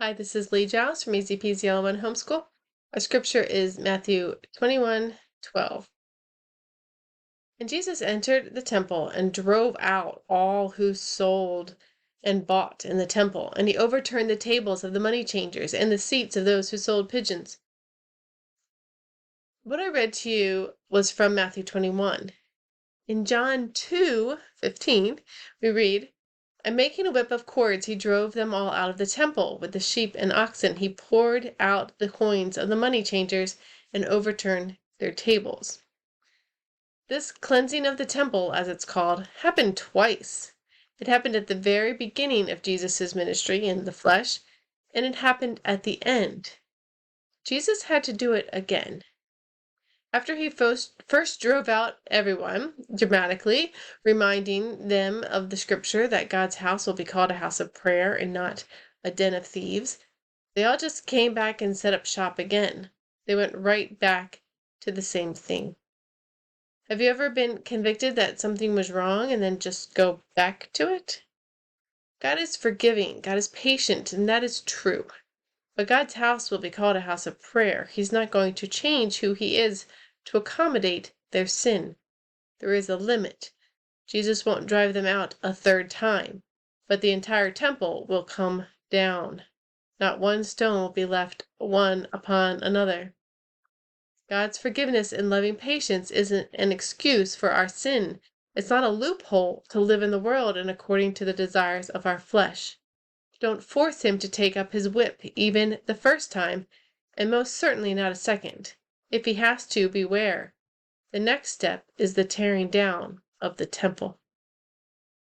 Hi, this is Lee Giles from Peasy All-in-One Homeschool. Our scripture is Matthew 21:12. And Jesus entered the temple and drove out all who sold and bought in the temple, and he overturned the tables of the money changers and the seats of those who sold pigeons. What I read to you was from Matthew 21. In John 2:15, we read, And making a whip of cords, he drove them all out of the temple. With the sheep and oxen, he poured out the coins of the money changers and overturned their tables. This cleansing of the temple, as it's called, happened twice. It happened at the very beginning of Jesus' ministry in the flesh, and it happened at the end. Jesus had to do it again. After he first drove out everyone, dramatically, reminding them of the scripture that God's house will be called a house of prayer and not a den of thieves, they all just came back and set up shop again. They went right back to the same thing. Have you ever been convicted that something was wrong and then just go back to it? God is forgiving, God is patient, and that is true. But God's house will be called a house of prayer. He's not going to change who he is to accommodate their sin. There is a limit. Jesus won't drive them out a third time, but the entire temple will come down. Not one stone will be left one upon another. God's forgiveness and loving patience isn't an excuse for our sin. It's not a loophole to live in the world and according to the desires of our flesh. Don't force him to take up his whip even the first time, and most certainly not a second. If he has to, beware. The next step is the tearing down of the temple.